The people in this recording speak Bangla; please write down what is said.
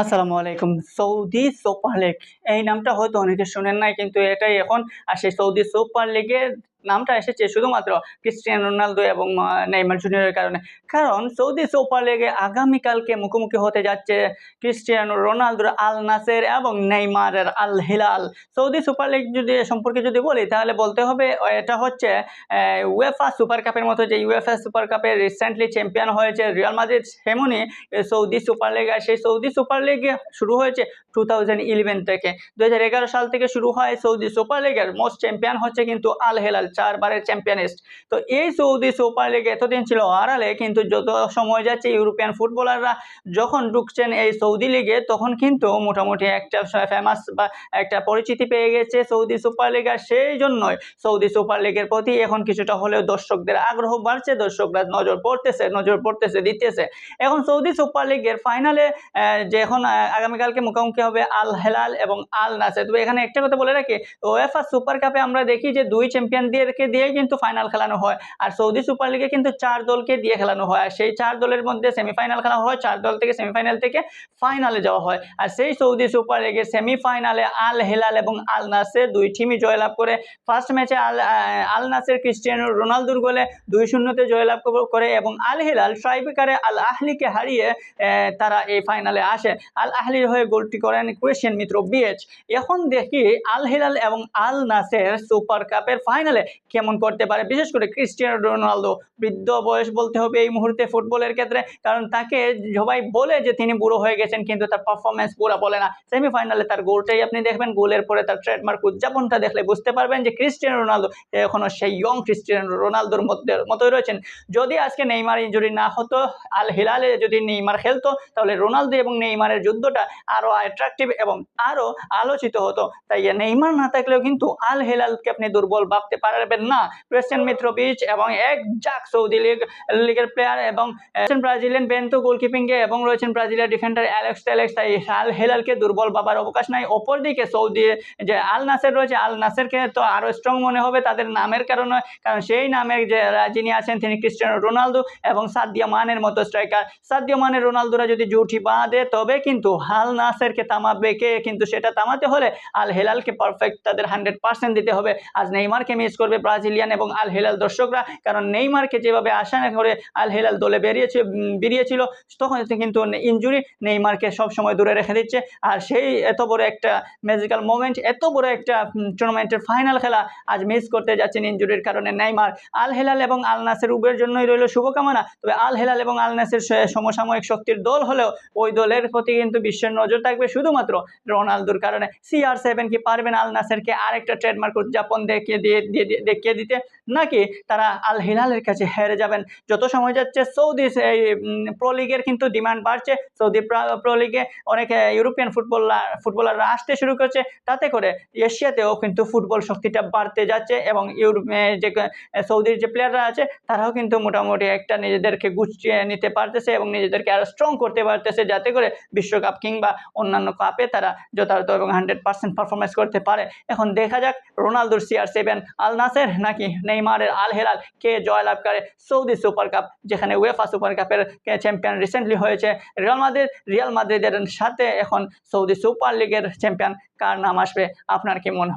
আসসালামু আলাইকুম। সৌদি সুপার লিগ এই নামটা হয়তো অনেকে শোনেন নাই, কিন্তু এটাই এখন। আর সেই সৌদি সুপার লিগের নামটা এসেছে শুধুমাত্র ক্রিস্টিয়ানো রোনালদো এবং নেইমার জুনিয়রের কারণে। কারণ সৌদি সুপার লিগে আগামীকালকে মুখোমুখি হতে যাচ্ছে ক্রিস্টিয়ানো রোনালদোর আল নাসের এবং নেইমারের Al Hilal. Saudi super league সম্পর্কে যদি বলি, তাহলে বলতে হবে এটা হচ্ছে উয়েফা সুপার কাপের মতো। যে উয়েফা সুপার কাপে রিসেন্টলি চ্যাম্পিয়ন হয়েছে রিয়াল মাদ্রিদ, তেমনি সৌদি সুপার লিগ। আর সেই সৌদি সুপার লিগ শুরু হয়েছে 2011 থেকে। 2011 সাল থেকে শুরু হয় সৌদি সুপার লিগের। মোস্ট চ্যাম্পিয়ন হচ্ছে কিন্তু আল হেলাল, 4 বারের চ্যাম্পিয়নিস্ট। তো এই সৌদি সুপার লিগ এতদিন ছিল আড়ালে, কিন্তু যত সময় যাচ্ছে ইউরোপিয়ান ফুটবলাররা যখন ঢুকছেন এই সৌদি লিগে, তখন কিন্তু মোটামুটি একটা ফেমাস বা একটা পরিচিতি পেয়ে গেছে সৌদি সুপার লিগ। আর সেই জন্যই সৌদি সুপার লিগের প্রতি এখন কিছুটা হলেও দর্শকদের আগ্রহ বাড়ছে, দর্শকরা নজর পড়তেছে দিতেছে। এখন সৌদি সুপার লিগের ফাইনালে যে এখন আগামীকালকে মুখোমুখি হবে আল হেলাল এবং আল নাসের। তবে এখানে একটা কথা বলে রাখি, ওয়েফা সুপার কাপে আমরা দেখি যে 2 চ্যাম্পিয়নদেরকে দিয়ে কিন্তু ফাইনাল খেলানো হয়, আর সৌদি সুপার লিগে কিন্তু 4 দলকে দিয়ে খেলানো হয়। আর সেই 4 দলের মধ্যে সেমিফাইনাল খেলা হয়, 4 দল থেকে সেমিফাইনাল থেকে ফাইনালে যাওয়া হয়। আর সেই সৌদি সুপার লিগের সেমিফাইনালে আল হেলাল এবং আল নাসের 2 টিমই জয়লাভ করে। ফার্স্ট ম্যাচে আল নাসের ক্রিস্টিয়ানো রোনালদোর গোলে 2-0 জয়লাভ করে, এবং আল হেলাল ট্রাইব্রেকারে আল আহলিকে হারিয়ে তারা এই ফাইনালে আসে। আল আহলির হয়ে গোলটি করেন ক্রিশ্চিয়ান মিত্র বিএচ। এখন দেখি আল হিলাল এবং আল নাসের সুপার কাপের ফাইনালে কেমন করতে পারে, বিশেষ করে ক্রিস্টিয়ানো রোনালদো। বৃদ্ধ বয়স বলতে হবে এই মুহূর্তে ফুটবলের ক্ষেত্রে, কারণ তাকে সবাই বলে যে তিনি বুড়ো হয়ে গেছেন, কিন্তু তার পারফরমেন্স পুরা বলে না। সেমিফাইনালে তার গোলটাই আপনি দেখবেন, গোলের পরে তার ট্রেডমার্ক উদযাপনটা দেখলে বুঝতে পারবেন যে ক্রিস্টিয়ানো রোনালদো এখনো সেই ইয়ং ক্রিস্টিয়ানো রোনালদোর মতোই রয়েছেন। যদি আজকে নেইমার ইনজুরি না হতো, আল হিলালে যদি নেইমার খেলতো, তাহলে রোনালদো এবং নেইমারের যুদ্ধটা আরো অ্যাট্রাকটিভ এবং আরো আলোচিত হতো। তাই নেইমার না থাকলেও কিন্তু আল হিলালকে আপনি দুর্বল ভাবতে পারবেন না। ক্রিশ্চিয়ান মিত্রোভিচ এবং এক জাক সৌদি লিগের প্লেয়ার, এবং ব্রাজিলিয়ান বেন্তো গোলকিপিংয়ে, এবং রয়েছেন ব্রাজিলিয়ান ডিফেন্ডার অ্যালেক্স টেলেক্স। তাই আল হিলালকে দুর্বল ভাবার অবকাশ নাই। অপরদিকে সৌদি যে আল নাসের রয়েছে, আল নাসেরকে তো আরো স্ট্রং মনে হবে তাদের নামের কারণে, কারণ সেই নামের যে যিনি আছেন তিনি ক্রিস্টিয়ানো রোনালদো এবং সাদিও মানের মতো স্ট্রাইকার। সাদিও মানে রোনালদোরা যদি জুটি বাঁধে, তবে কিন্তু আল নাসেরকে থামাবে কে? কিন্তু সেটা থামাতে হলে আল হেলালকে পারফেক্ট তাদের 100% দিতে হবে। আজ নেইমারকে মিস করবে ব্রাজিলিয়ান এবং আল হেলাল দর্শকরা, কারণ নেইমারকে যেভাবে আশা করে আল হেলাল দলে বেরিয়েছিল, তখন কিন্তু ইনজুরি নেইমারকে সবসময় দূরে রেখে দিচ্ছে। আর সেই এত বড় একটা ম্যাজিক্যাল মোমেন্ট, এত বড় একটা টুর্নামেন্টের ফাইনাল খেলা আজ মিস করতে যাচ্ছেন ইনজুরির কারণে নেইমার। আল হেলাল এবং আল নাসের উভয়ের জন্যই রইল শুভকামনা। তবে আল হেলাল এবং আল নাসের সমসাময়িক শক্তির দল হলেও ওই দলের প্রতি কিন্তু বিশ্বের নজর থাকবে শুধুমাত্র রোনালদোর কারণে। CR7 কি পারবেন আল নাসেরকে আরেকটা ট্রেডমার্ক উদযাপন দেখিয়ে দিতে, নাকি তারা আল হিলালের কাছে হেরে যাবেন? যত সময় যাচ্ছে সৌদি প্রো লিগের কিন্তু ডিমান্ড বাড়ছে। সৌদি প্রো লিগে অনেক ইউরোপিয়ান ফুটবলাররা আসতে শুরু করছে, তাতে করে এশিয়াতেও কিন্তু ফুটবল শক্তিটা বাড়তে যাচ্ছে, এবং যে সৌদির যে প্লেয়াররা আছে তারাও কিন্তু মোটামুটি একটা নিজেদেরকে গুছিয়ে নিতে পারতেছে এবং নিজেদেরকে আরো স্ট্রং করতে পারতেছে, যাতে করে বিশ্বকাপ কিংবা অন্যান্য কাপে তারা যথাযথ এবং 100% পারফরমেন্স করতে পারে। এখন দেখা যাক রোনালদোর CR7 আল নাসের নাকি নেইমারের আল হেলাল কে জয়লাভ করে সৌদি সুপার কাপ, যেখানে উয়েফা সুপার কাপের চ্যাম্পিয়ন রিসেন্টলি হয়েছে রিয়াল মাদ্রিদের সাথে এখন সৌদি সুপার লিগের চ্যাম্পিয়ন কার নাম আসবে? আপনার কি মনে হয়?